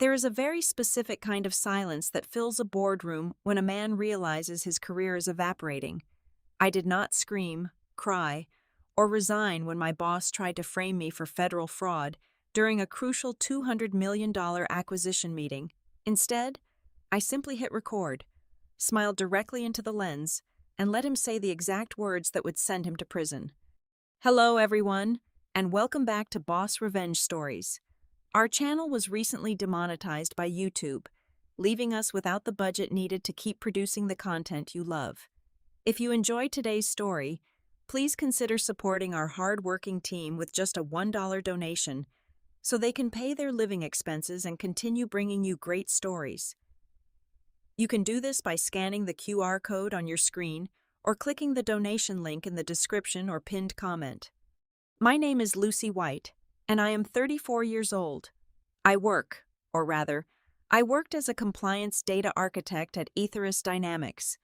There is a very specific kind of silence that fills a boardroom when a man realizes his career is evaporating. I did not scream, cry, or resign when my boss tried to frame me for federal fraud during a crucial $200 million acquisition meeting. Instead, I simply hit record, smiled directly into the lens, and let him say the exact words that would send him to prison. Hello, everyone, and welcome back to Boss Revenge Stories. Our channel was recently demonetized by YouTube, leaving us without the budget needed to keep producing the content you love. If you enjoyed today's story, please consider supporting our hard-working team with just a $1 donation so they can pay their living expenses and continue bringing you great stories. You can do this by scanning the QR code on your screen or clicking the donation link in the description or pinned comment. My name is Lucy White, and I am 34 years old. I worked as a compliance data architect at Ethos Dynamics,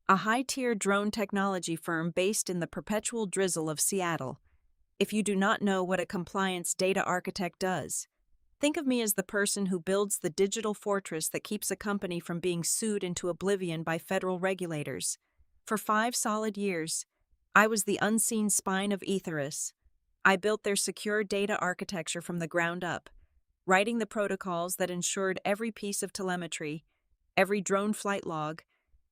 a high-tier drone technology firm based in the perpetual drizzle of Seattle. If you do not know what a compliance data architect does, think of me as the person who builds the digital fortress that keeps a company from being sued into oblivion by federal regulators. For 5 solid years, I was the unseen spine of Ethos. I built their secure data architecture from the ground up, writing the protocols that ensured every piece of telemetry, every drone flight log,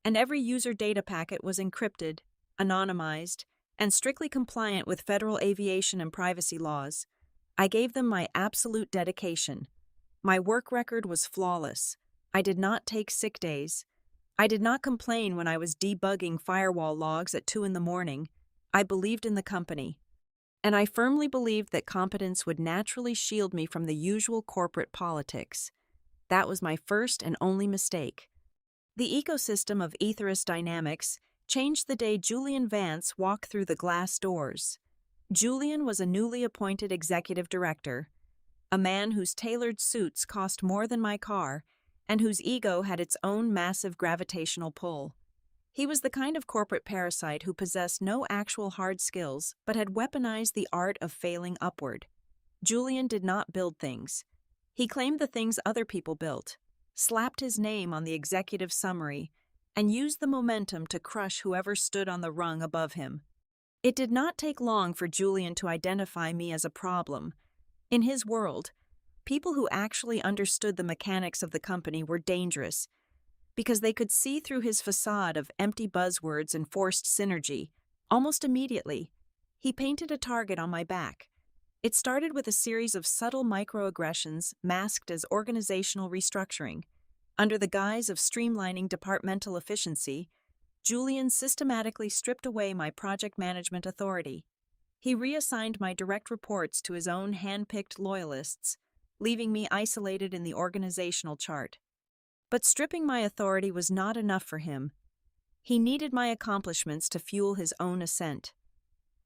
and every user data packet was encrypted, anonymized, and strictly compliant with federal aviation and privacy laws. I gave them my absolute dedication. My work record was flawless. I did not take sick days. I did not complain when I was debugging firewall logs at 2 in the morning. I believed in the company. And I firmly believed that competence would naturally shield me from the usual corporate politics. That was my first and only mistake. The ecosystem of Ethos Dynamics changed the day Julian Vance walked through the glass doors. Julian was a newly appointed executive director, a man whose tailored suits cost more than my car and whose ego had its own massive gravitational pull. He was the kind of corporate parasite who possessed no actual hard skills but had weaponized the art of failing upward. Julian did not build things. He claimed the things other people built, slapped his name on the executive summary, and used the momentum to crush whoever stood on the rung above him. It did not take long for Julian to identify me as a problem. In his world, people who actually understood the mechanics of the company were dangerous, because they could see through his facade of empty buzzwords and forced synergy. Almost immediately, he painted a target on my back. It started with a series of subtle microaggressions masked as organizational restructuring. Under the guise of streamlining departmental efficiency, Julian systematically stripped away my project management authority. He reassigned my direct reports to his own hand-picked loyalists, leaving me isolated in the organizational chart. But stripping my authority was not enough for him. He needed my accomplishments to fuel his own ascent.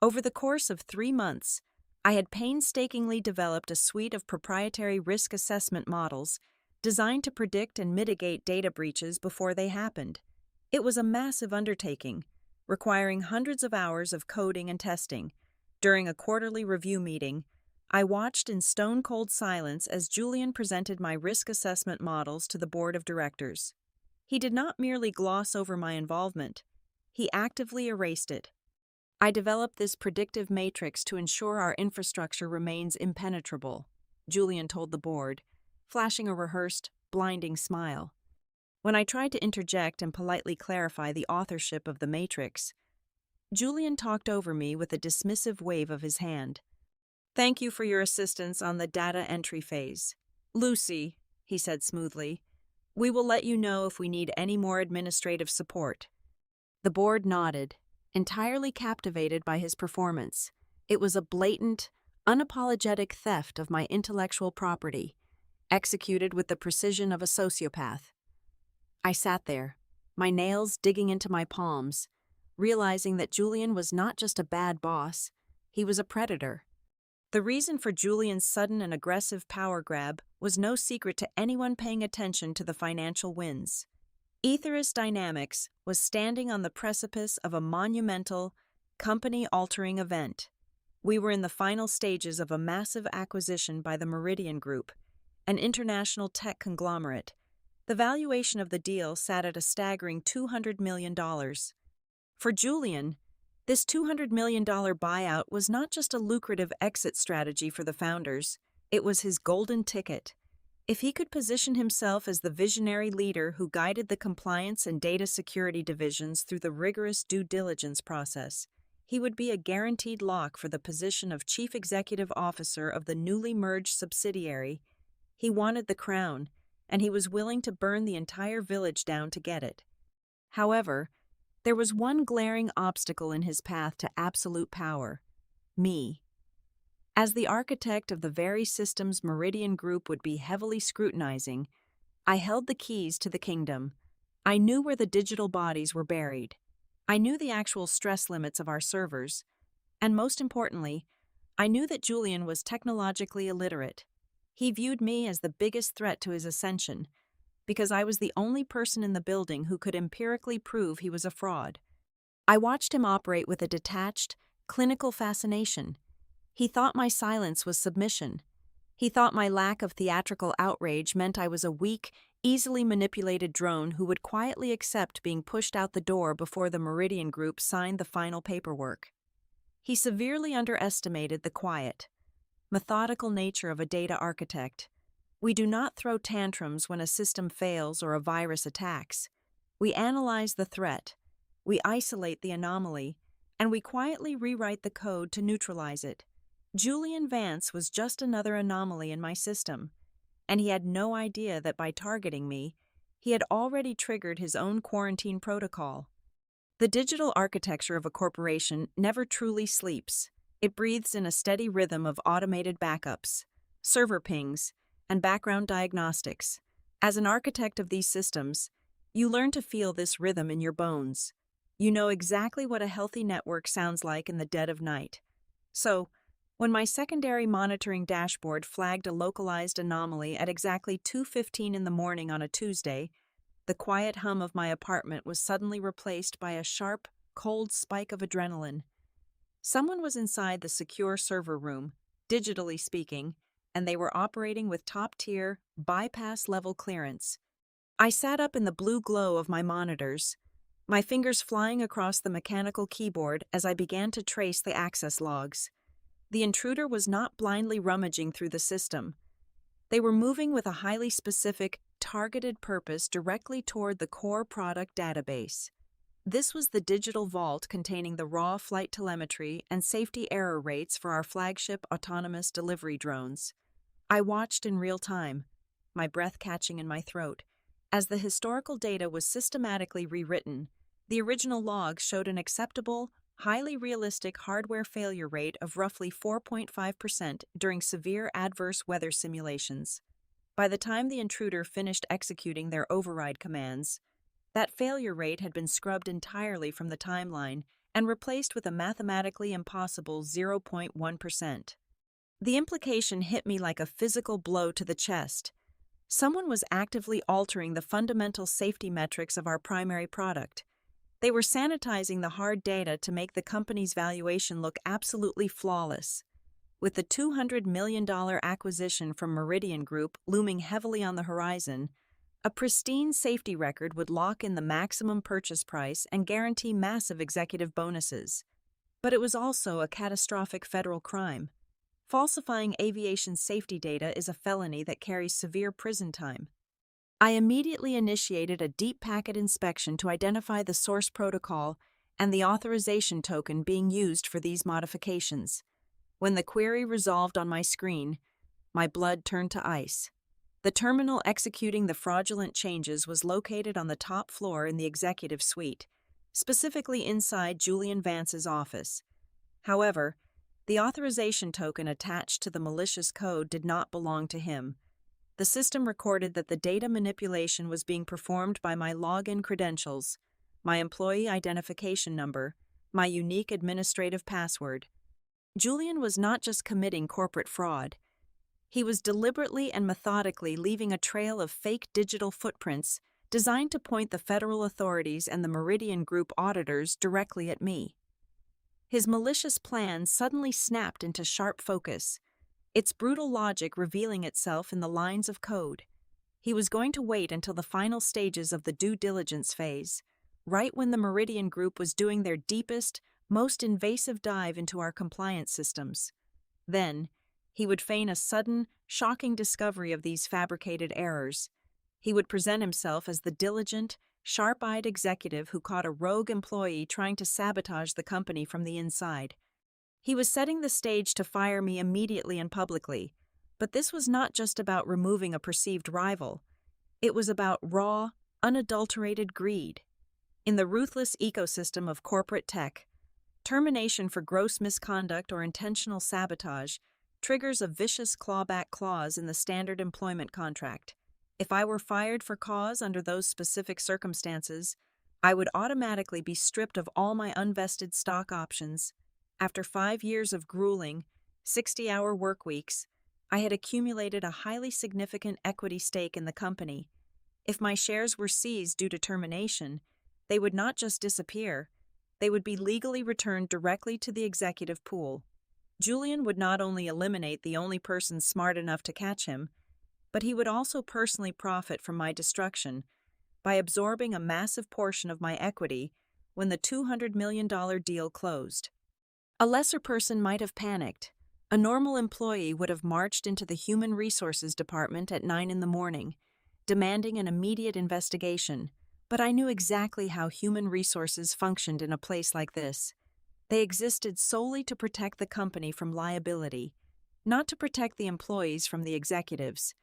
Over the course of 3 months, I had painstakingly developed a suite of proprietary risk assessment models designed to predict and mitigate data breaches before they happened. It was a massive undertaking, requiring hundreds of hours of coding and testing. During a quarterly review meeting, I watched in stone-cold silence as Julian presented my risk assessment models to the board of directors. He did not merely gloss over my involvement. He actively erased it. I developed this predictive matrix to ensure our infrastructure remains impenetrable, Julian told the board, flashing a rehearsed, blinding smile. When I tried to interject and politely clarify the authorship of the matrix, Julian talked over me with a dismissive wave of his hand. "Thank you for your assistance on the data entry phase. Lucy," he said smoothly, "we will let you know if we need any more administrative support." The board nodded, entirely captivated by his performance. It was a blatant, unapologetic theft of my intellectual property, executed with the precision of a sociopath. I sat there, my nails digging into my palms, realizing that Julian was not just a bad boss, he was a predator. The reason for Julian's sudden and aggressive power grab was no secret to anyone paying attention to the financial wins. Ethos Dynamics was standing on the precipice of a monumental, company-altering event. We were in the final stages of a massive acquisition by the Meridian Group, an international tech conglomerate. The valuation of the deal sat at a staggering $200 million. For Julian, this $200 million buyout was not just a lucrative exit strategy for the founders, it was his golden ticket. If he could position himself as the visionary leader who guided the compliance and data security divisions through the rigorous due diligence process, he would be a guaranteed lock for the position of Chief Executive Officer of the newly merged subsidiary. He wanted the crown, and he was willing to burn the entire village down to get it. However, there was one glaring obstacle in his path to absolute power: me. As the architect of the very systems Meridian Group would be heavily scrutinizing, I held the keys to the kingdom. I knew where the digital bodies were buried. I knew the actual stress limits of our servers. And most importantly, I knew that Julian was technologically illiterate. He viewed me as the biggest threat to his ascension, because I was the only person in the building who could empirically prove he was a fraud. I watched him operate with a detached, clinical fascination. He thought my silence was submission. He thought my lack of theatrical outrage meant I was a weak, easily manipulated drone who would quietly accept being pushed out the door before the Meridian Group signed the final paperwork. He severely underestimated the quiet, methodical nature of a data architect. We do not throw tantrums when a system fails or a virus attacks. We analyze the threat, we isolate the anomaly, and we quietly rewrite the code to neutralize it. Julian Vance was just another anomaly in my system, and he had no idea that by targeting me, he had already triggered his own quarantine protocol. The digital architecture of a corporation never truly sleeps. It breathes in a steady rhythm of automated backups, server pings, and background diagnostics. As an architect of these systems, you learn to feel this rhythm in your bones. You know exactly what a healthy network sounds like in the dead of night. So, when my secondary monitoring dashboard flagged a localized anomaly at exactly 2:15 in the morning on a Tuesday, the quiet hum of my apartment was suddenly replaced by a sharp, cold spike of adrenaline. Someone was inside the secure server room, digitally speaking, and they were operating with top-tier, bypass-level clearance. I sat up in the blue glow of my monitors, my fingers flying across the mechanical keyboard as I began to trace the access logs. The intruder was not blindly rummaging through the system. They were moving with a highly specific, targeted purpose directly toward the core product database. This was the digital vault containing the raw flight telemetry and safety error rates for our flagship autonomous delivery drones. I watched in real time, my breath catching in my throat. As the historical data was systematically rewritten, the original logs showed an acceptable, highly realistic hardware failure rate of roughly 4.5% during severe adverse weather simulations. By the time the intruder finished executing their override commands, that failure rate had been scrubbed entirely from the timeline and replaced with a mathematically impossible 0.1%. The implication hit me like a physical blow to the chest. Someone was actively altering the fundamental safety metrics of our primary product. They were sanitizing the hard data to make the company's valuation look absolutely flawless. With the $200 million acquisition from Meridian Group looming heavily on the horizon, a pristine safety record would lock in the maximum purchase price and guarantee massive executive bonuses. But it was also a catastrophic federal crime. Falsifying aviation safety data is a felony that carries severe prison time. I immediately initiated a deep packet inspection to identify the source protocol and the authorization token being used for these modifications. When the query resolved on my screen, my blood turned to ice. The terminal executing the fraudulent changes was located on the top floor in the executive suite, specifically inside Julian Vance's office. However, the authorization token attached to the malicious code did not belong to him. The system recorded that the data manipulation was being performed by my login credentials, my employee identification number, my unique administrative password. Julian was not just committing corporate fraud. He was deliberately and methodically leaving a trail of fake digital footprints designed to point the federal authorities and the Meridian Group auditors directly at me. His malicious plan suddenly snapped into sharp focus. its brutal logic revealing itself in the lines of code. He was going to wait until the final stages of the due diligence phase, right when the Meridian Group was doing their deepest, most invasive dive into our compliance systems. Then, he would feign a sudden, shocking discovery of these fabricated errors. He would present himself as the diligent, sharp-eyed executive who caught a rogue employee trying to sabotage the company from the inside. He was setting the stage to fire me immediately and publicly, but this was not just about removing a perceived rival. It was about raw, unadulterated greed. In the ruthless ecosystem of corporate tech, termination for gross misconduct or intentional sabotage triggers a vicious clawback clause in the standard employment contract. If I were fired for cause under those specific circumstances, I would automatically be stripped of all my unvested stock options. After 5 years of grueling, 60-hour work weeks, I had accumulated a highly significant equity stake in the company. If my shares were seized due to termination, they would not just disappear, they would be legally returned directly to the executive pool. Julian would not only eliminate the only person smart enough to catch him, but he would also personally profit from my destruction by absorbing a massive portion of my equity when the $200 million deal closed. A lesser person might have panicked. A normal employee would have marched into the Human Resources Department at 9 in the morning, demanding an immediate investigation. But I knew exactly how human resources functioned in a place like this. They existed solely to protect the company from liability, not to protect the employees from the executives.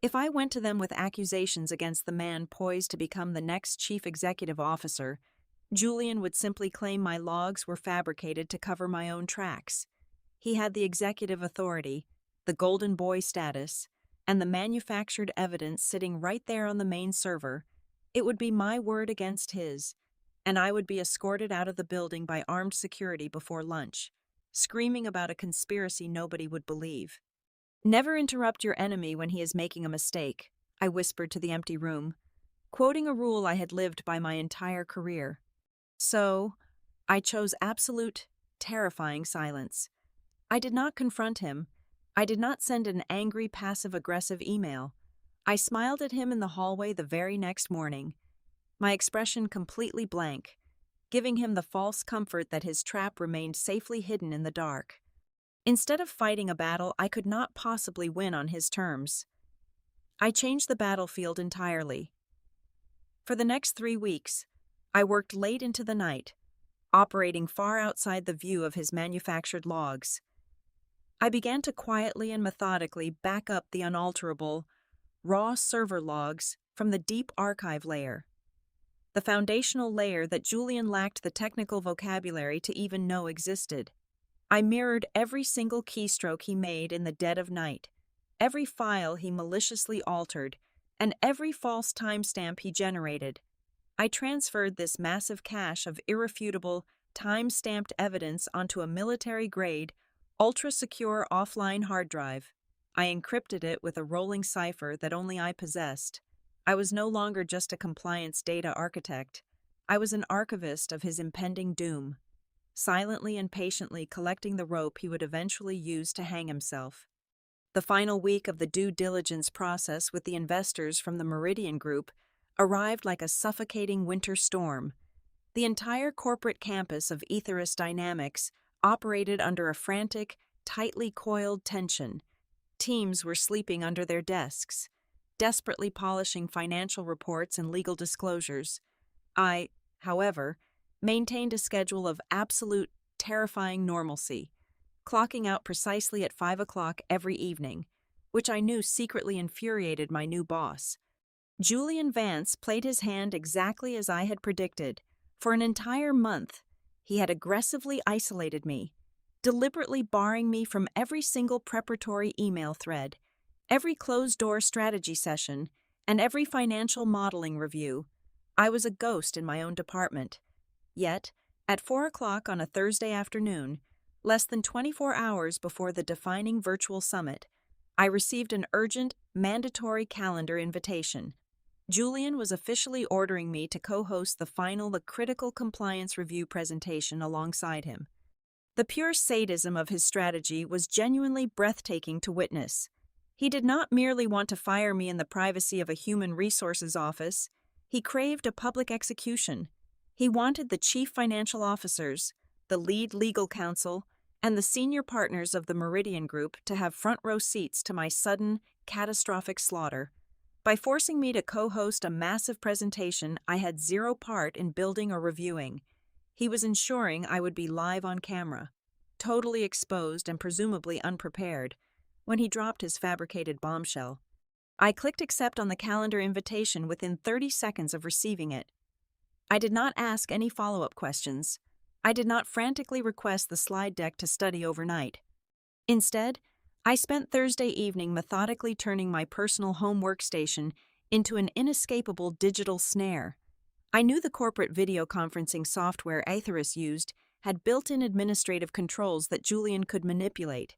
If I went to them with accusations against the man poised to become the next chief executive officer, Julian would simply claim my logs were fabricated to cover my own tracks. He had the executive authority, the golden boy status, and the manufactured evidence sitting right there on the main server. It would be my word against his, and I would be escorted out of the building by armed security before lunch, screaming about a conspiracy nobody would believe. "Never interrupt your enemy when he is making a mistake," I whispered to the empty room, quoting a rule I had lived by my entire career. So, I chose absolute, terrifying silence. I did not confront him. I did not send an angry, passive-aggressive email. I smiled at him in the hallway the very next morning, my expression completely blank, giving him the false comfort that his trap remained safely hidden in the dark. Instead of fighting a battle I could not possibly win on his terms, I changed the battlefield entirely. For the next 3 weeks, I worked late into the night, operating far outside the view of his manufactured logs. I began to quietly and methodically back up the unalterable, raw server logs from the deep archive layer, the foundational layer that Julian lacked the technical vocabulary to even know existed. I mirrored every single keystroke he made in the dead of night, every file he maliciously altered, and every false timestamp he generated. I transferred this massive cache of irrefutable, time-stamped evidence onto a military-grade, ultra-secure offline hard drive. I encrypted it with a rolling cipher that only I possessed. I was no longer just a compliance data architect. I was an archivist of his impending doom, silently and patiently collecting the rope he would eventually use to hang himself. The final week of the due diligence process with the investors from the Meridian Group arrived like a suffocating winter storm. The entire corporate campus of Aetherist Dynamics operated under a frantic, tightly coiled tension. Teams were sleeping under their desks, desperately polishing financial reports and legal disclosures. I, however, maintained a schedule of absolute, terrifying normalcy, clocking out precisely at 5 o'clock every evening, which I knew secretly infuriated my new boss. Julian Vance played his hand exactly as I had predicted. For an entire month, he had aggressively isolated me, deliberately barring me from every single preparatory email thread, every closed-door strategy session, and every financial modeling review. I was a ghost in my own department. Yet, at 4 o'clock on a Thursday afternoon, less than 24 hours before the defining virtual summit, I received an urgent, mandatory calendar invitation. Julian was officially ordering me to co-host the critical compliance review presentation alongside him. The pure sadism of his strategy was genuinely breathtaking to witness. He did not merely want to fire me in the privacy of a human resources office, he craved a public execution. He wanted the chief financial officers, the lead legal counsel, and the senior partners of the Meridian Group to have front row seats to my sudden, catastrophic slaughter. By forcing me to co-host a massive presentation I had zero part in building or reviewing, he was ensuring I would be live on camera, totally exposed and presumably unprepared, when he dropped his fabricated bombshell. I clicked accept on the calendar invitation within 30 seconds of receiving it. I did not ask any follow-up questions. I did not frantically request the slide deck to study overnight. Instead, I spent Thursday evening methodically turning my personal home workstation into an inescapable digital snare. I knew the corporate video conferencing software Aetherus used had built-in administrative controls that Julian could manipulate.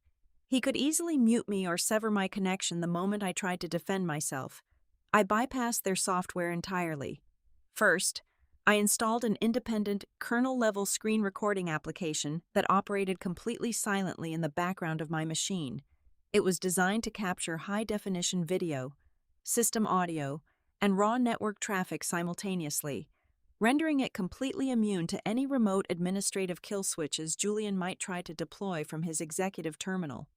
He could easily mute me or sever my connection the moment I tried to defend myself. I bypassed their software entirely. First, I installed an independent, kernel-level screen recording application that operated completely silently in the background of my machine. It was designed to capture high-definition video, system audio, and raw network traffic simultaneously, rendering it completely immune to any remote administrative kill switches Julian might try to deploy from his executive terminal.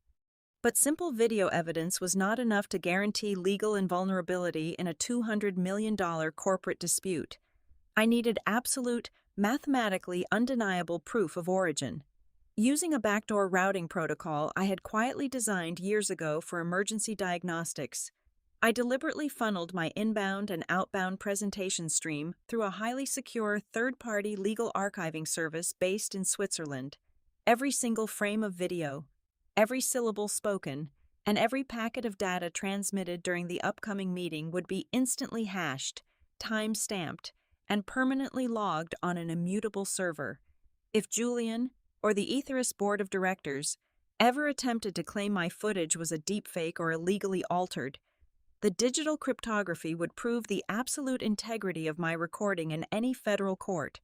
But simple video evidence was not enough to guarantee legal invulnerability in a $200 million corporate dispute. I needed absolute, mathematically undeniable proof of origin. Using a backdoor routing protocol I had quietly designed years ago for emergency diagnostics, I deliberately funneled my inbound and outbound presentation stream through a highly secure third-party legal archiving service based in Switzerland. Every single frame of video, every syllable spoken, and every packet of data transmitted during the upcoming meeting would be instantly hashed, time-stamped, and permanently logged on an immutable server. If Julian, or the Aetherus board of directors, ever attempted to claim my footage was a deepfake or illegally altered, the digital cryptography would prove the absolute integrity of my recording in any federal court.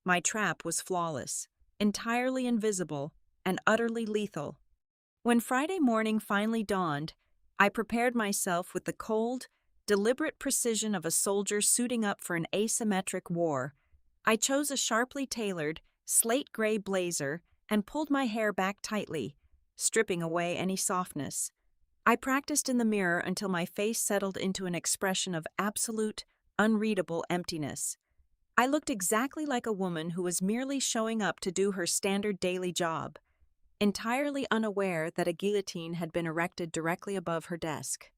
My trap was flawless, entirely invisible, and utterly lethal. When Friday morning finally dawned, I prepared myself with the cold, deliberate precision of a soldier suiting up for an asymmetric war. I chose a sharply tailored, slate-gray blazer and pulled my hair back tightly, stripping away any softness. I practiced in the mirror until my face settled into an expression of absolute, unreadable emptiness. I looked exactly like a woman who was merely showing up to do her standard daily job, entirely unaware that a guillotine had been erected directly above her desk.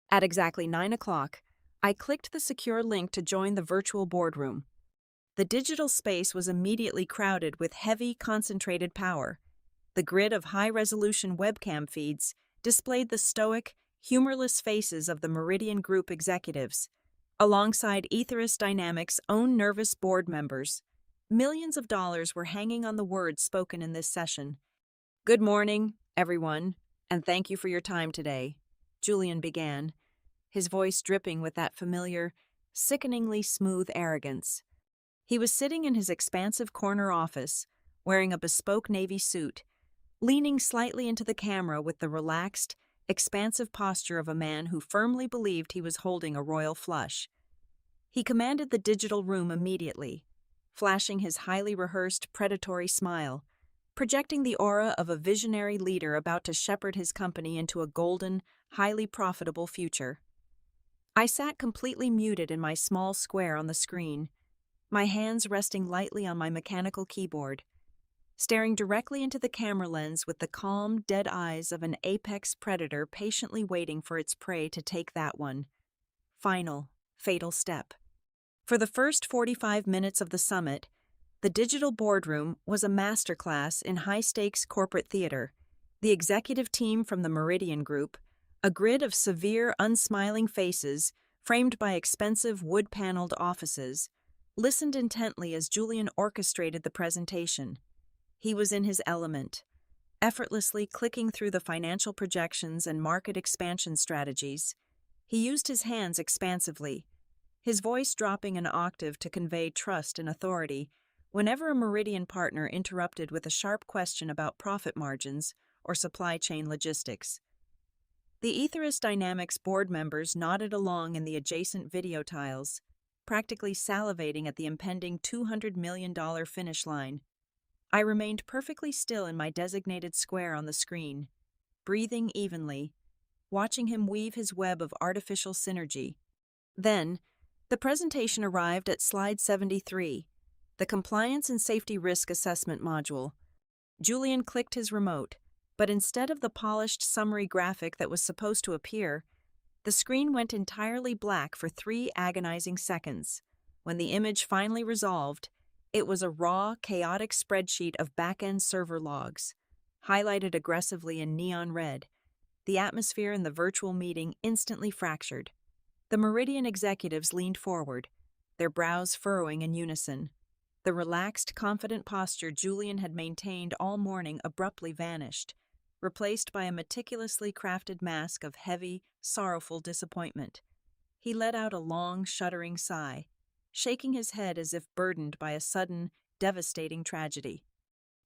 At exactly 9 o'clock, I clicked the secure link to join the virtual boardroom. The digital space was immediately crowded with heavy, concentrated power. The grid of high-resolution webcam feeds displayed the stoic, humorless faces of the Meridian Group executives, alongside Aetherus Dynamics' own nervous board members. Millions of dollars were hanging on the words spoken in this session. "Good morning, everyone, and thank you for your time today," Julian began, his voice dripping with that familiar, sickeningly smooth arrogance. He was sitting in his expansive corner office, wearing a bespoke navy suit, leaning slightly into the camera with the relaxed, expansive posture of a man who firmly believed he was holding a royal flush. He commanded the digital room immediately, flashing his highly rehearsed, predatory smile, projecting the aura of a visionary leader about to shepherd his company into a golden, highly profitable future. I sat completely muted in my small square on the screen, my hands resting lightly on my mechanical keyboard, staring directly into the camera lens with the calm, dead eyes of an apex predator patiently waiting for its prey to take that one final, fatal step. For the first 45 minutes of the summit, the digital boardroom was a masterclass in high-stakes corporate theater. The executive team from the Meridian Group, a grid of severe, unsmiling faces framed by expensive wood-paneled offices, listened intently as Julian orchestrated the presentation. He was in his element, effortlessly clicking through the financial projections and market expansion strategies. He used his hands expansively, his voice dropping an octave to convey trust and authority, whenever a Meridian partner interrupted with a sharp question about profit margins or supply chain logistics. The Ethos Dynamics board members nodded along in the adjacent video tiles, practically salivating at the impending $200 million finish line. I remained perfectly still in my designated square on the screen, breathing evenly, watching him weave his web of artificial synergy. Then, the presentation arrived at slide 73, the Compliance and Safety Risk Assessment module. Julian clicked his remote, but instead of the polished summary graphic that was supposed to appear, the screen went entirely black for 3 agonizing seconds. When the image finally resolved, it was a raw, chaotic spreadsheet of back-end server logs, highlighted aggressively in neon red. The atmosphere in the virtual meeting instantly fractured. The Meridian executives leaned forward, their brows furrowing in unison. The relaxed, confident posture Julian had maintained all morning abruptly vanished, replaced by a meticulously crafted mask of heavy, sorrowful disappointment. He let out a long, shuddering sigh, shaking his head as if burdened by a sudden, devastating tragedy.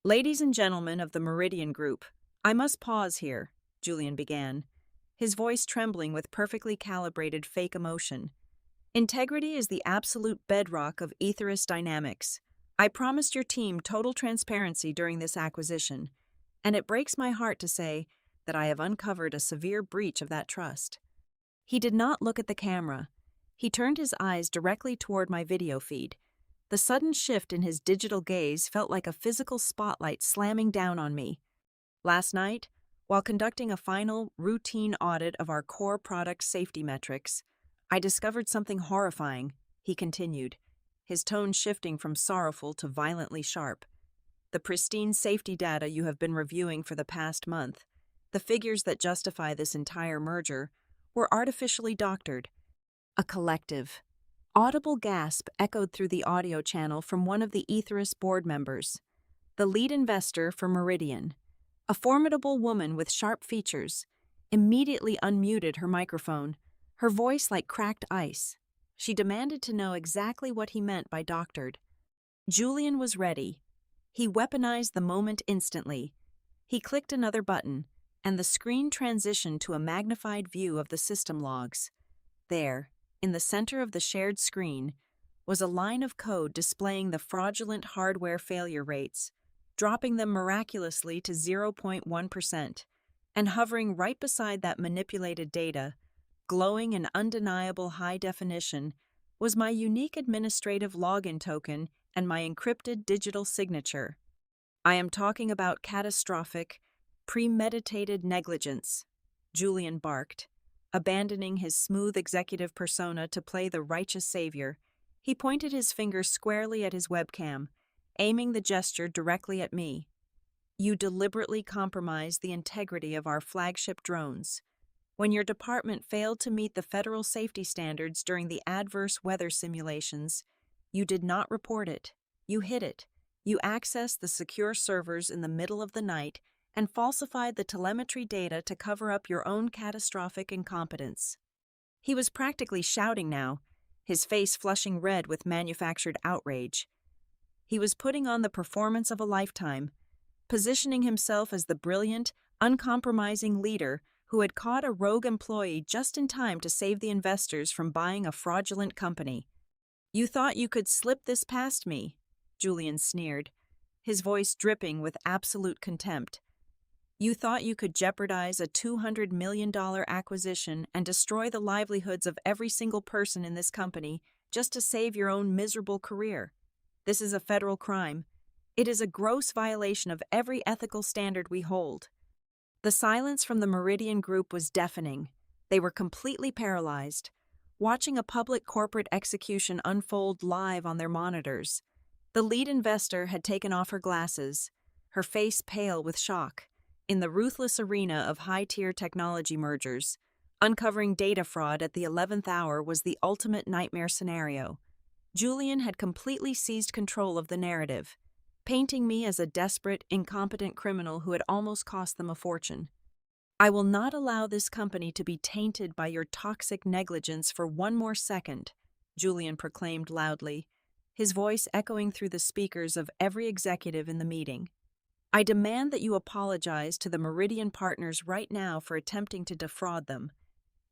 "Ladies and gentlemen of the Meridian Group, I must pause here," Julian began, his voice trembling with perfectly calibrated fake emotion. "Integrity is the absolute bedrock of Ethos Dynamics. I promised your team total transparency during this acquisition, and it breaks my heart to say that I have uncovered a severe breach of that trust." He did not look at the camera. He turned his eyes directly toward my video feed. The sudden shift in his digital gaze felt like a physical spotlight slamming down on me. "Last night, while conducting a final, routine audit of our core product safety metrics, I discovered something horrifying," he continued, his tone shifting from sorrowful to violently sharp. "The pristine safety data you have been reviewing for the past month, the figures that justify this entire merger, were artificially doctored." A collective, audible gasp echoed through the audio channel from one of the Ethos board members, the lead investor for Meridian. A formidable woman with sharp features immediately unmuted her microphone, her voice like cracked ice. She demanded to know exactly what he meant by doctored. Julian was ready. He weaponized the moment instantly. He clicked another button, and the screen transitioned to a magnified view of the system logs. There, in the center of the shared screen, was a line of code displaying the fraudulent hardware failure rates, dropping them miraculously to 0.1%, and hovering right beside that manipulated data, glowing in undeniable high definition, was my unique administrative login token and my encrypted digital signature. "I am talking about catastrophic, premeditated negligence," Julian barked. Abandoning his smooth executive persona to play the righteous savior, he pointed his finger squarely at his webcam, aiming the gesture directly at me. "You deliberately compromised the integrity of our flagship drones. When your department failed to meet the federal safety standards during the adverse weather simulations, you did not report it. You hid it. You accessed the secure servers in the middle of the night and falsified the telemetry data to cover up your own catastrophic incompetence." He was practically shouting now, his face flushing red with manufactured outrage. He was putting on the performance of a lifetime, positioning himself as the brilliant, uncompromising leader who had caught a rogue employee just in time to save the investors from buying a fraudulent company. "You thought you could slip this past me," Julian sneered, his voice dripping with absolute contempt. "You thought you could jeopardize a $200 million acquisition and destroy the livelihoods of every single person in this company just to save your own miserable career. This is a federal crime. It is a gross violation of every ethical standard we hold." The silence from the Meridian Group was deafening. They were completely paralyzed, watching a public corporate execution unfold live on their monitors. The lead investor had taken off her glasses, her face pale with shock. In the ruthless arena of high-tier technology mergers, uncovering data fraud at the 11th hour was the ultimate nightmare scenario. Julian had completely seized control of the narrative, painting me as a desperate, incompetent criminal who had almost cost them a fortune. "I will not allow this company to be tainted by your toxic negligence for one more second," Julian proclaimed loudly, his voice echoing through the speakers of every executive in the meeting. I demand that you apologize to the Meridian partners right now for attempting to defraud them.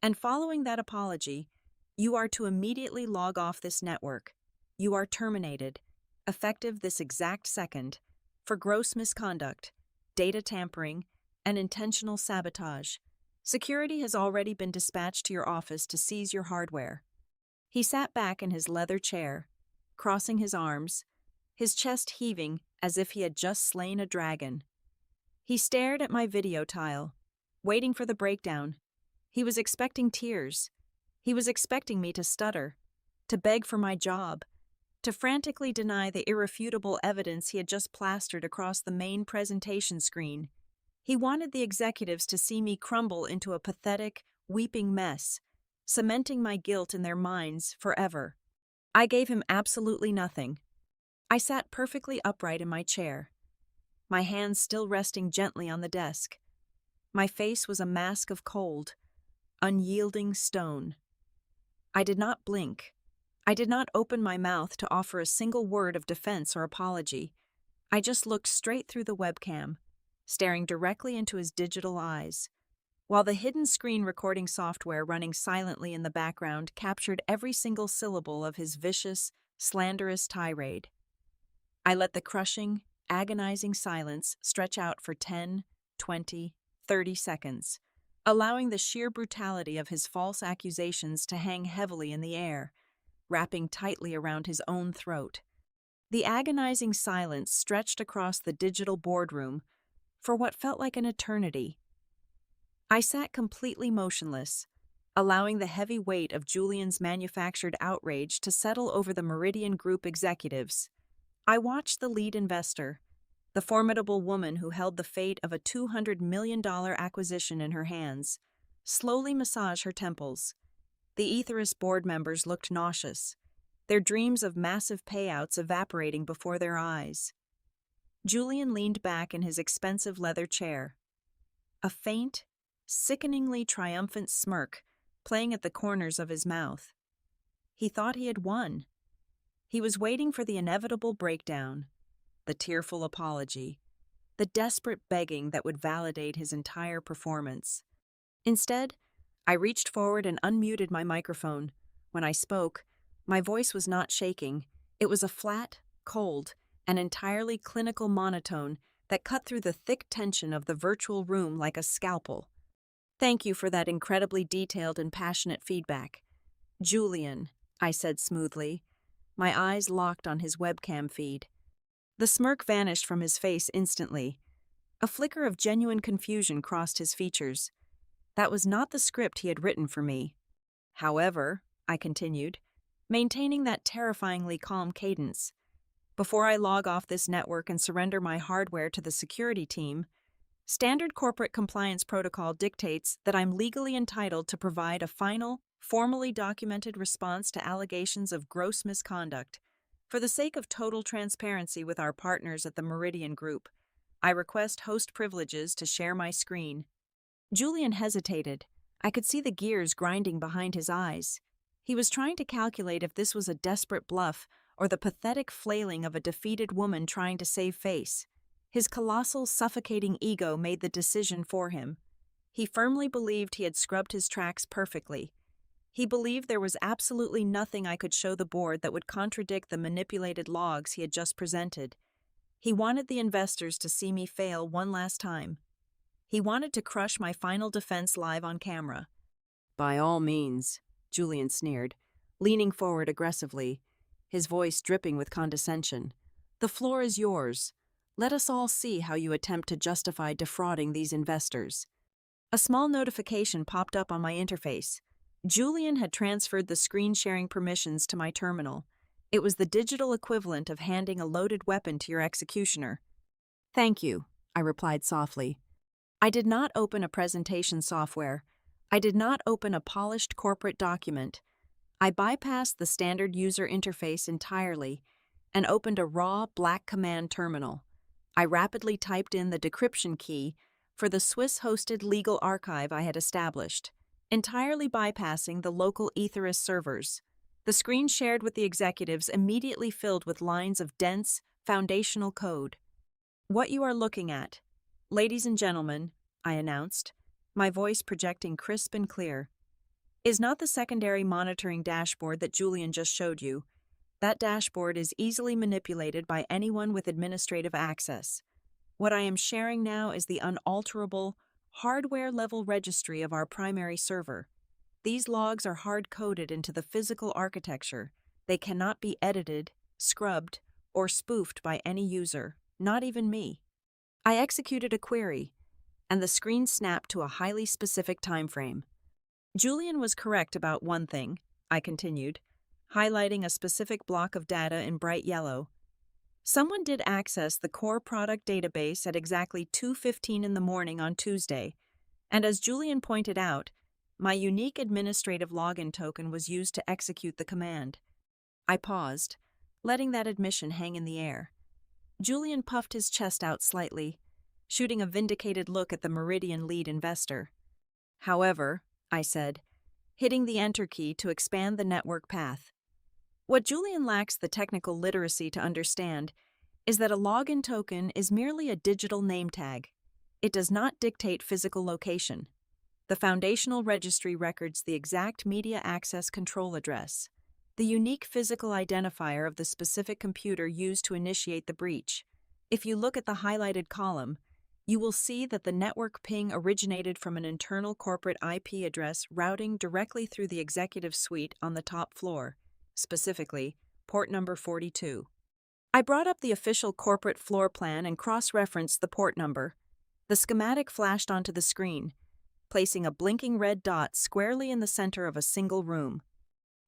And following that apology, you are to immediately log off this network. You are terminated, effective this exact second, for gross misconduct, data tampering, and intentional sabotage. Security has already been dispatched to your office to seize your hardware. He sat back in his leather chair, crossing his arms, his chest heaving as if he had just slain a dragon. He stared at my video tile, waiting for the breakdown. He was expecting tears. He was expecting me to stutter, to beg for my job, to frantically deny the irrefutable evidence he had just plastered across the main presentation screen. He wanted the executives to see me crumble into a pathetic, weeping mess, cementing my guilt in their minds forever. I gave him absolutely nothing. I sat perfectly upright in my chair, my hands still resting gently on the desk. My face was a mask of cold, unyielding stone. I did not blink. I did not open my mouth to offer a single word of defense or apology. I just looked straight through the webcam, staring directly into his digital eyes, while the hidden screen recording software running silently in the background captured every single syllable of his vicious, slanderous tirade. I let the crushing, agonizing silence stretch out for 10, 20, 30 seconds, allowing the sheer brutality of his false accusations to hang heavily in the air, wrapping tightly around his own throat. The agonizing silence stretched across the digital boardroom for what felt like an eternity. I sat completely motionless, allowing the heavy weight of Julian's manufactured outrage to settle over the Meridian Group executives. I watched the lead investor, the formidable woman who held the fate of a $200 million acquisition in her hands, slowly massage her temples. The Aetherius board members looked nauseous, their dreams of massive payouts evaporating before their eyes. Julian leaned back in his expensive leather chair, a faint, sickeningly triumphant smirk playing at the corners of his mouth. He thought he had won. He was waiting for the inevitable breakdown, the tearful apology, the desperate begging that would validate his entire performance. Instead, I reached forward and unmuted my microphone. When I spoke, my voice was not shaking. It was a flat, cold, and entirely clinical monotone that cut through the thick tension of the virtual room like a scalpel. Thank you for that incredibly detailed and passionate feedback. Julian, I said smoothly, my eyes locked on his webcam feed. The smirk vanished from his face instantly. A flicker of genuine confusion crossed his features. That was not the script he had written for me. However, I continued, maintaining that terrifyingly calm cadence, before I log off this network and surrender my hardware to the security team, standard corporate compliance protocol dictates that I'm legally entitled to provide a final, formally documented response to allegations of gross misconduct. For the sake of total transparency with our partners at the Meridian Group, I request host privileges to share my screen. Julian hesitated. I could see the gears grinding behind his eyes. He was trying to calculate if this was a desperate bluff or the pathetic flailing of a defeated woman trying to save face. His colossal, suffocating ego made the decision for him. He firmly believed he had scrubbed his tracks perfectly. He believed there was absolutely nothing I could show the board that would contradict the manipulated logs he had just presented. He wanted the investors to see me fail one last time. He wanted to crush my final defense live on camera. By all means, Julian sneered, leaning forward aggressively, his voice dripping with condescension. The floor is yours. Let us all see how you attempt to justify defrauding these investors. A small notification popped up on my interface. Julian had transferred the screen-sharing permissions to my terminal. It was the digital equivalent of handing a loaded weapon to your executioner. Thank you, I replied softly. I did not open a presentation software. I did not open a polished corporate document. I bypassed the standard user interface entirely and opened a raw black command terminal. I rapidly typed in the decryption key for the Swiss-hosted legal archive I had established, entirely bypassing the local Aetherius servers. The screen shared with the executives immediately filled with lines of dense, foundational code. "What you are looking at, ladies and gentlemen," I announced, my voice projecting crisp and clear, "is not the secondary monitoring dashboard that Julian just showed you. That dashboard is easily manipulated by anyone with administrative access. What I am sharing now is the unalterable, hardware-level registry of our primary server. These logs are hard-coded into the physical architecture. They cannot be edited, scrubbed, or spoofed by any user, not even me." I executed a query, and the screen snapped to a highly specific time frame. "Julian was correct about one thing," I continued, highlighting a specific block of data in bright yellow. "Someone did access the core product database at exactly 2:15 in the morning on Tuesday, and as Julian pointed out, my unique administrative login token was used to execute the command." I paused, letting that admission hang in the air. Julian puffed his chest out slightly, shooting a vindicated look at the Meridian lead investor. "However," I said, hitting the enter key to expand the network path, "what Julian lacks the technical literacy to understand is that a login token is merely a digital name tag. It does not dictate physical location. The foundational registry records the exact media access control address, the unique physical identifier of the specific computer used to initiate the breach. If you look at the highlighted column, you will see that the network ping originated from an internal corporate IP address routing directly through the executive suite on the top floor, specifically port number 42. I brought up the official corporate floor plan and cross-referenced the port number. The schematic flashed onto the screen, placing a blinking red dot squarely in the center of a single room.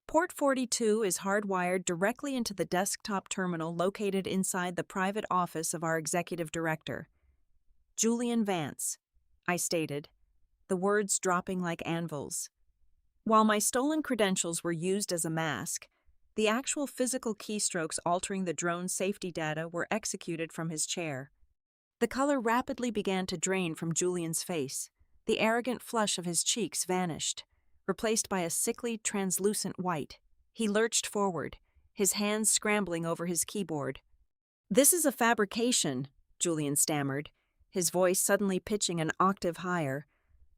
Port 42 is hardwired directly into the desktop terminal located inside the private office of our executive director. "Julian Vance," I stated, the words dropping like anvils. While my stolen credentials were used as a mask, the actual physical keystrokes altering the drone's safety data were executed from his chair. The color rapidly began to drain from Julian's face. The arrogant flush of his cheeks vanished, replaced by a sickly, translucent white. He lurched forward, his hands scrambling over his keyboard. "This is a fabrication," Julian stammered, his voice suddenly pitching an octave higher,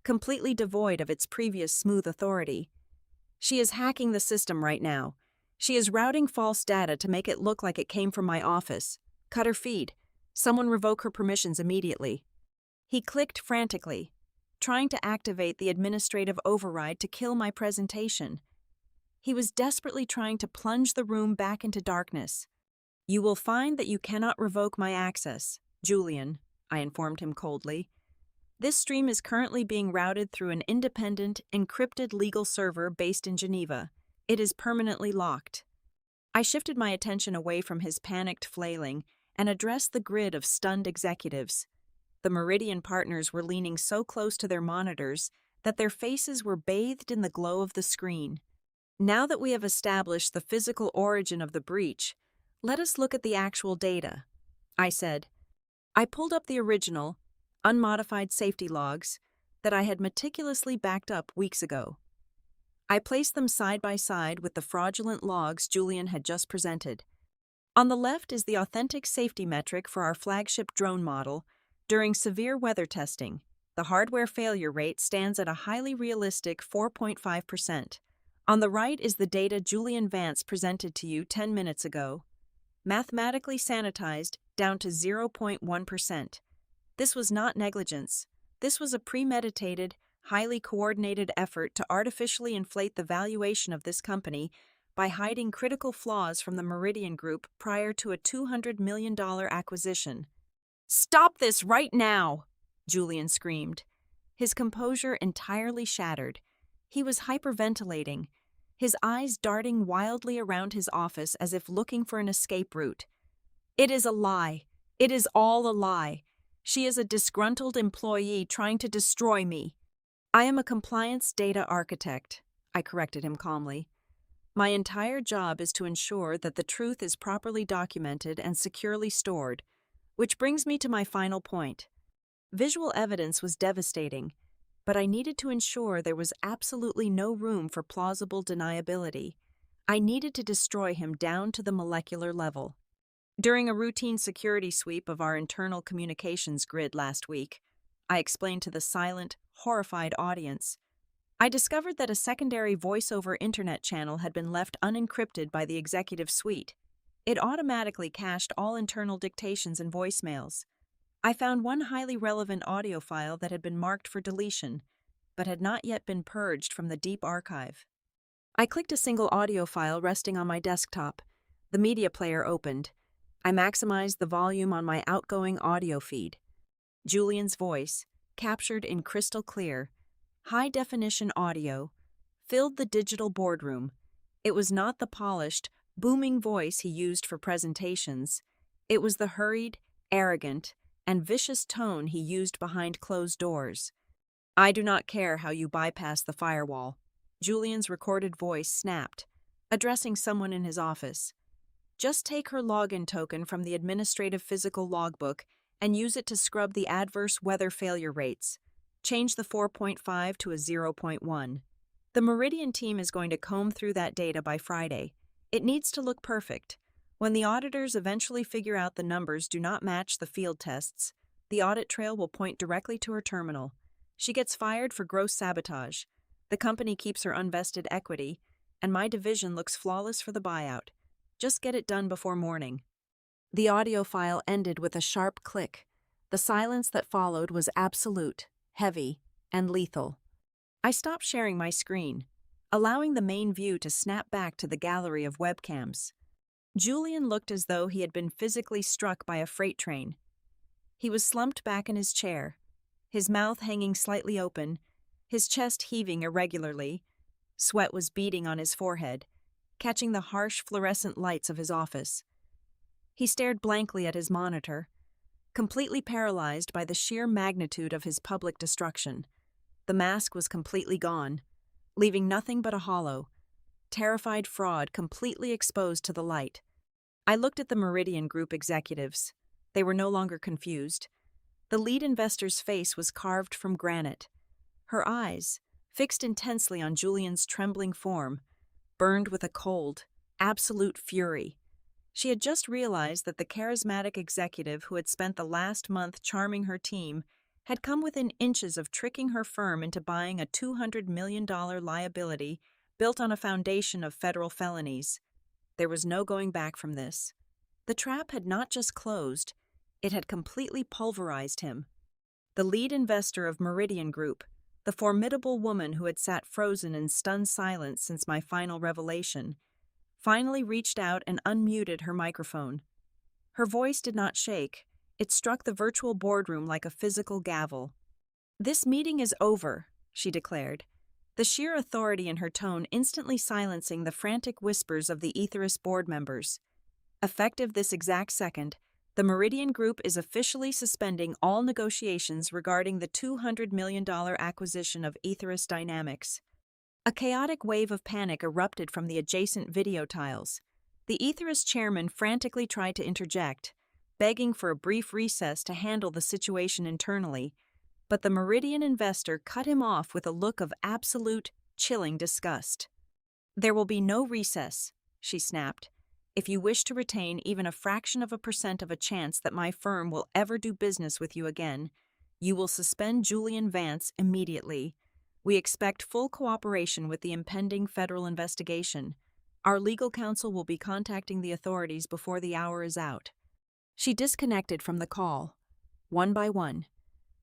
completely devoid of its previous smooth authority. "She is hacking the system right now. She is routing false data to make it look like it came from my office. Cut her feed. Someone revoke her permissions immediately." He clicked frantically, trying to activate the administrative override to kill my presentation. He was desperately trying to plunge the room back into darkness. "You will find that you cannot revoke my access, Julian," I informed him coldly. "This stream is currently being routed through an independent, encrypted legal server based in Geneva. It is permanently locked." I shifted my attention away from his panicked flailing and addressed the grid of stunned executives. The Meridian partners were leaning so close to their monitors that their faces were bathed in the glow of the screen. "Now that we have established the physical origin of the breach, let us look at the actual data," I said. I pulled up the original, unmodified safety logs that I had meticulously backed up weeks ago. I placed them side by side with the fraudulent logs Julian had just presented. On the left is the authentic safety metric for our flagship drone model. During severe weather testing, the hardware failure rate stands at a highly realistic 4.5%. On the right is the data Julian Vance presented to you 10 minutes ago, mathematically sanitized down to 0.1%. This was not negligence. This was a premeditated, highly coordinated effort to artificially inflate the valuation of this company by hiding critical flaws from the Meridian Group prior to a $200 million acquisition. "Stop this right now!" Julian screamed, his composure entirely shattered. He was hyperventilating, his eyes darting wildly around his office as if looking for an escape route. "It is a lie. It is all a lie. She is a disgruntled employee trying to destroy me." "I am a compliance data architect," I corrected him calmly. "My entire job is to ensure that the truth is properly documented and securely stored. Which brings me to my final point. Visual evidence was devastating, but I needed to ensure there was absolutely no room for plausible deniability. I needed to destroy him down to the molecular level. During a routine security sweep of our internal communications grid last week, I explained to the silent, horrified audience. I discovered that a secondary voice-over internet channel had been left unencrypted by the executive suite. It automatically cached all internal dictations and voicemails. I found one highly relevant audio file that had been marked for deletion, but had not yet been purged from the deep archive. I clicked a single audio file resting on my desktop. The media player opened. I maximized the volume on my outgoing audio feed. Julian's voice, captured in crystal clear, high-definition audio, filled the digital boardroom. It was not the polished, booming voice he used for presentations. It was the hurried, arrogant, and vicious tone he used behind closed doors. I do not care how you bypass the firewall. Julian's recorded voice snapped, addressing someone in his office. Just take her login token from the administrative physical logbook and use it to scrub the adverse weather failure rates. Change the 4.5 to a 0.1. The Meridian team is going to comb through that data by Friday. It needs to look perfect. When the auditors eventually figure out the numbers do not match the field tests, the audit trail will point directly to her terminal. She gets fired for gross sabotage. The company keeps her unvested equity, and my division looks flawless for the buyout. Just get it done before morning. The audio file ended with a sharp click. The silence that followed was absolute, heavy, and lethal. I stopped sharing my screen, allowing the main view to snap back to the gallery of webcams. Julian looked as though he had been physically struck by a freight train. He was slumped back in his chair, his mouth hanging slightly open, his chest heaving irregularly. Sweat was beading on his forehead, catching the harsh fluorescent lights of his office. He stared blankly at his monitor, completely paralyzed by the sheer magnitude of his public destruction. The mask was completely gone, leaving nothing but a hollow, terrified fraud completely exposed to the light. I looked at the Meridian Group executives. They were no longer confused. The lead investor's face was carved from granite. Her eyes, fixed intensely on Julian's trembling form, burned with a cold, absolute fury. She had just realized that the charismatic executive who had spent the last month charming her team had come within inches of tricking her firm into buying a $200 million liability built on a foundation of federal felonies. There was no going back from this. The trap had not just closed, it had completely pulverized him. The lead investor of Meridian Group, the formidable woman who had sat frozen in stunned silence since my final revelation, finally reached out and unmuted her microphone. Her voice did not shake. It struck the virtual boardroom like a physical gavel. "This meeting is over," she declared, the sheer authority in her tone instantly silencing the frantic whispers of the Aetherius board members. Effective this exact second, the Meridian Group is officially suspending all negotiations regarding the $200 million acquisition of Aetherius Dynamics. A chaotic wave of panic erupted from the adjacent video tiles. The Aetherius chairman frantically tried to interject, begging for a brief recess to handle the situation internally, but the Meridian investor cut him off with a look of absolute, chilling disgust. "There will be no recess," she snapped. "If you wish to retain even a fraction of a percent of a chance that my firm will ever do business with you again, you will suspend Julian Vance immediately. We expect full cooperation with the impending federal investigation. Our legal counsel will be contacting the authorities before the hour is out." She disconnected from the call. One by one,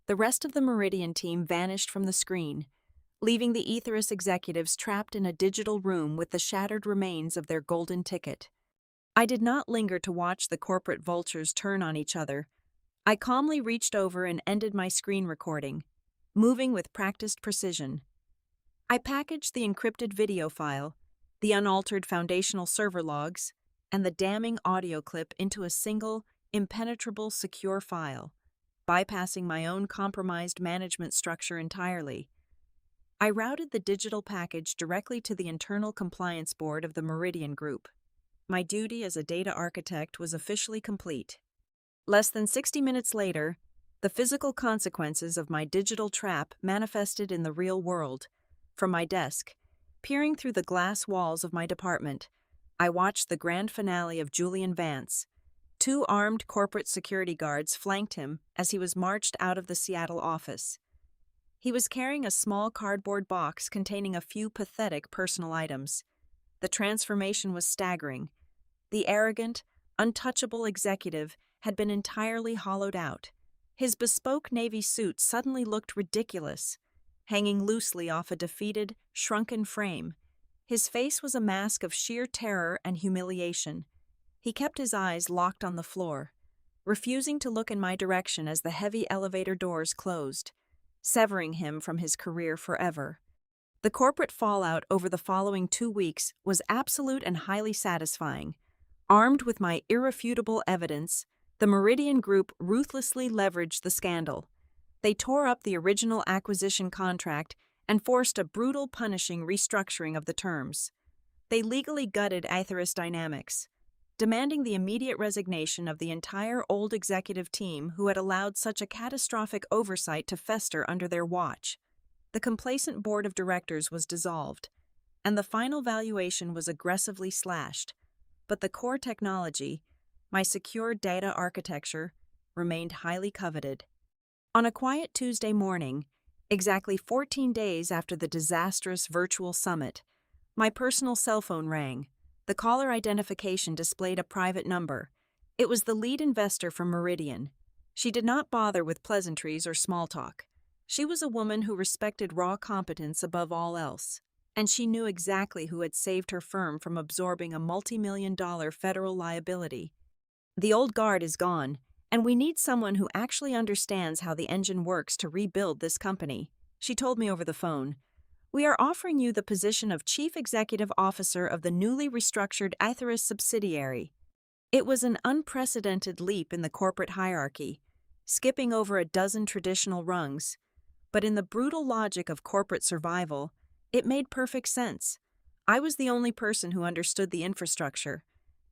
the rest of the Meridian team vanished from the screen, leaving the Aetherius executives trapped in a digital room with the shattered remains of their golden ticket. I did not linger to watch the corporate vultures turn on each other. I calmly reached over and ended my screen recording, moving with practiced precision. I packaged the encrypted video file, the unaltered foundational server logs, and the damning audio clip into a single, impenetrable, secure file, bypassing my own compromised management structure entirely. I routed the digital package directly to the internal compliance board of the Meridian Group. My duty as a data architect was officially complete. Less than 60 minutes later, the physical consequences of my digital trap manifested in the real world. From my desk, peering through the glass walls of my department, I watched the grand finale of Julian Vance. Two armed corporate security guards flanked him as he was marched out of the Seattle office. He was carrying a small cardboard box containing a few pathetic personal items. The transformation was staggering. The arrogant, untouchable executive had been entirely hollowed out. His bespoke navy suit suddenly looked ridiculous, hanging loosely off a defeated, shrunken frame. His face was a mask of sheer terror and humiliation. He kept his eyes locked on the floor, refusing to look in my direction as the heavy elevator doors closed, severing him from his career forever. The corporate fallout over the following 2 weeks was absolute and highly satisfying. Armed with my irrefutable evidence, the Meridian Group ruthlessly leveraged the scandal. They tore up the original acquisition contract and forced a brutal, punishing restructuring of the terms. They legally gutted Aetheris Dynamics, demanding the immediate resignation of the entire old executive team who had allowed such a catastrophic oversight to fester under their watch. The complacent board of directors was dissolved, and the final valuation was aggressively slashed, but the core technology, my secure data architecture, remained highly coveted. On a quiet Tuesday morning, exactly 14 days after the disastrous virtual summit, my personal cell phone rang. The caller identification displayed a private number. It was the lead investor from Meridian. She did not bother with pleasantries or small talk. She was a woman who respected raw competence above all else, and she knew exactly who had saved her firm from absorbing a multi-million-dollar federal liability. The old guard is gone, and we need someone who actually understands how the engine works to rebuild this company, she told me over the phone. We are offering you the position of Chief Executive Officer of the newly restructured Aetheris subsidiary. It was an unprecedented leap in the corporate hierarchy, skipping over a dozen traditional rungs. But in the brutal logic of corporate survival, it made perfect sense. I was the only person who understood the infrastructure,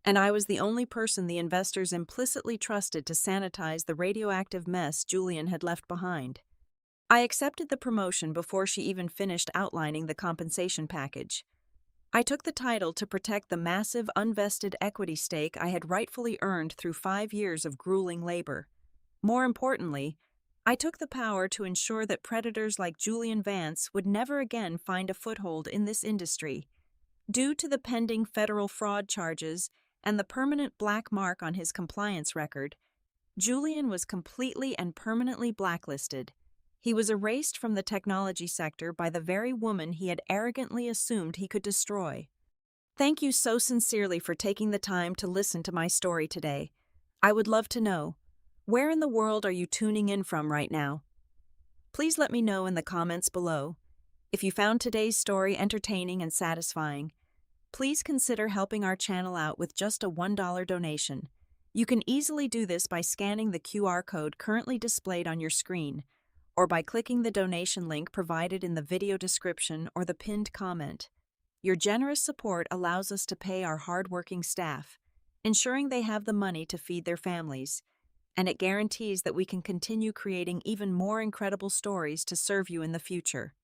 and I was the only person the investors implicitly trusted to sanitize the radioactive mess Julian had left behind. I accepted the promotion before she even finished outlining the compensation package. I took the title to protect the massive unvested equity stake I had rightfully earned through 5 years of grueling labor. More importantly, I took the power to ensure that predators like Julian Vance would never again find a foothold in this industry. Due to the pending federal fraud charges and the permanent black mark on his compliance record, Julian was completely and permanently blacklisted. He was erased from the technology sector by the very woman he had arrogantly assumed he could destroy. Thank you so sincerely for taking the time to listen to my story today. I would love to know, where in the world are you tuning in from right now? Please let me know in the comments below. If you found today's story entertaining and satisfying, please consider helping our channel out with just a $1 donation. You can easily do this by scanning the QR code currently displayed on your screen, or by clicking the donation link provided in the video description or the pinned comment. Your generous support allows us to pay our hardworking staff, ensuring they have the money to feed their families, and it guarantees that we can continue creating even more incredible stories to serve you in the future.